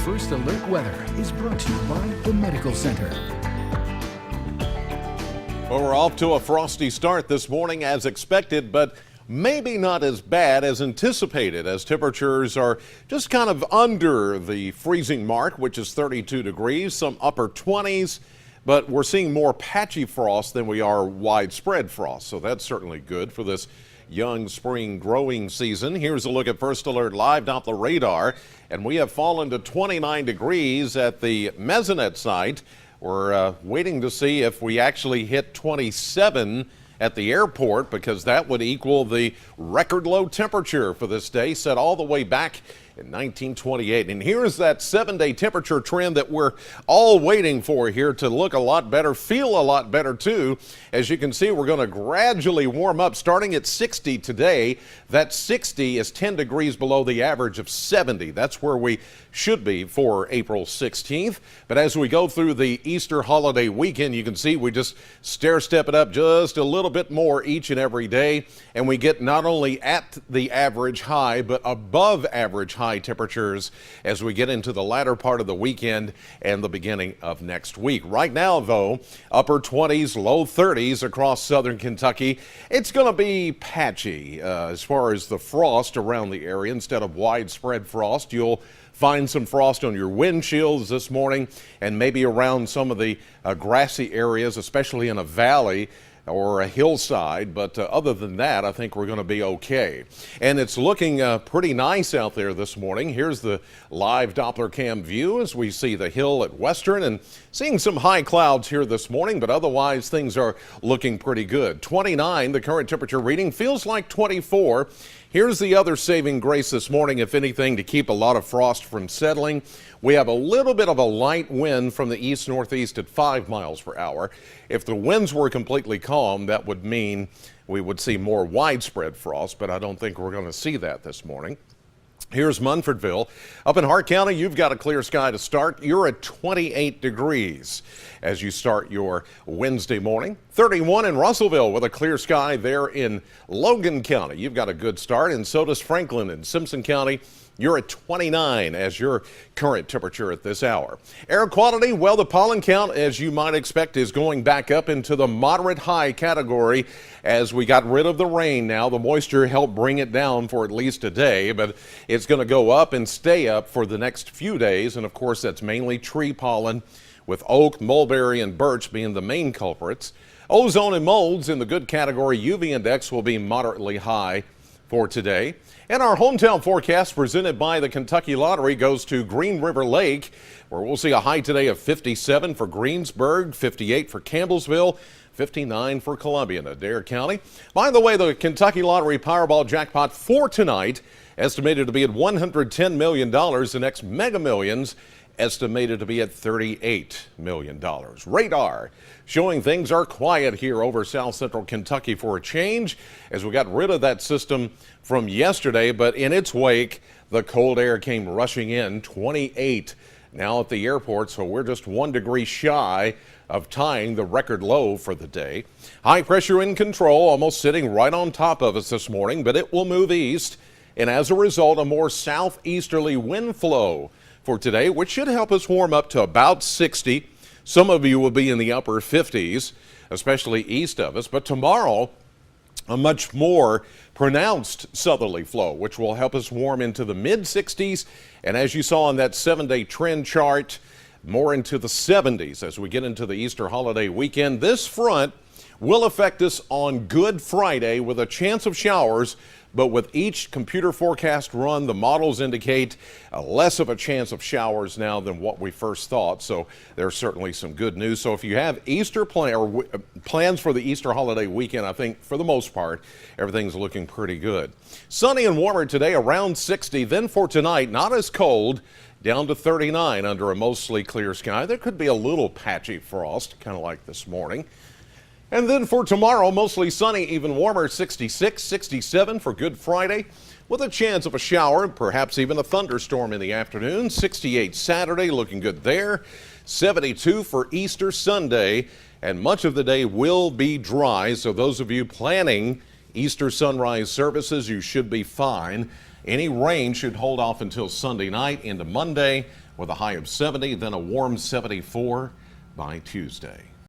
First Alert Weather is brought to you by the Medical Center. Well, we're off to a frosty start this morning as expected, but maybe not as bad as anticipated, as temperatures are just kind of under the freezing mark, which is 32 degrees, some upper 20s, but we're seeing more patchy frost than we are widespread frost, so that's certainly good for this young spring growing season. Here's a look at First Alert Live Doppler radar, and we have fallen to 29 degrees at the Mesonet site. We're waiting to see if we actually hit 27 at the airport, because that would equal the record low temperature for this day, set all the way back in 1928. And here's that 7-day temperature trend that we're all waiting for here to look a lot better, feel a lot better too. As you can see, we're going to gradually warm up starting at 60 today. That 60 is 10 degrees below the average of 70. That's where we should be for April 16th. But as we go through the Easter holiday weekend, you can see we just stair-step it up just a little bit more each and every day. And we get not only at the average high, but above average high temperatures as we get into the latter part of the weekend and the beginning of next week. Right now, though, upper 20s, low 30s across southern Kentucky. It's going to be patchy as far as the frost around the area. Instead of widespread frost, you'll find some frost on your windshields this morning and maybe around some of the grassy areas, especially in a valley or a hillside, but other than that, I think we're going to be okay. And it's looking pretty nice out there this morning. Here's the live Doppler cam view as we see the hill at Western, and seeing some high clouds here this morning, but otherwise things are looking pretty good. 29, the current temperature reading, feels like 24. Here's the other saving grace this morning, if anything, to keep a lot of frost from settling. We have a little bit of a light wind from the east-northeast at 5 miles per hour. If the winds were completely calm, that would mean we would see more widespread frost, but I don't think we're going to see that this morning. Here's Munfordville. Up in Hart County, you've got a clear sky to start. You're at 28 degrees as you start your Wednesday morning. 31 in Russellville with a clear sky there in Logan County. You've got a good start, and so does Franklin and Simpson County. You're at 29 as your current temperature at this hour. Air quality, well, the pollen count, as you might expect, is going back up into the moderate high category as we got rid of the rain. Now the moisture helped bring it down for at least a day, but it's going to go up and stay up for the next few days. And of course, that's mainly tree pollen, with oak, mulberry, and birch being the main culprits. Ozone and molds in the good category. UV index will be moderately high for today. And our hometown forecast presented by the Kentucky Lottery goes to Green River Lake, where we'll see a high today of 57 for Greensburg, 58 for Campbellsville, 59 for Columbia and Adair County. By the way, the Kentucky Lottery Powerball jackpot for tonight estimated to be at $110 million. The next Mega Millions estimated to be at $38 million. Radar showing things are quiet here over south central Kentucky for a change, as we got rid of that system from yesterday, but in its wake, the cold air came rushing in. 28 now at the airport, so we're just 1 degree shy of tying the record low for the day. High pressure in control, almost sitting right on top of us this morning, but it will move east, and as a result, a more southeasterly wind flow for today, which should help us warm up to about 60. Some of you will be in the upper 50s, especially east of us. But tomorrow, a much more pronounced southerly flow, which will help us warm into the mid-60s. And as you saw on that 7-day trend chart, more into the 70s as we get into the Easter holiday weekend. This front will affect us on Good Friday with a chance of showers, but with each computer forecast run, the models indicate less of a chance of showers now than what we first thought. So there's certainly some good news. So if you have Easter plans for the Easter holiday weekend, I think for the most part, everything's looking pretty good. Sunny and warmer today, around 60. Then for tonight, not as cold, down to 39 under a mostly clear sky. There could be a little patchy frost, kind of like this morning. And then for tomorrow, mostly sunny, even warmer, 66, 67 for Good Friday, with a chance of a shower, perhaps even a thunderstorm in the afternoon. 68 Saturday, looking good there. 72 for Easter Sunday, and much of the day will be dry. So those of you planning Easter sunrise services, you should be fine. Any rain should hold off until Sunday night into Monday with a high of 70, then a warm 74 by Tuesday.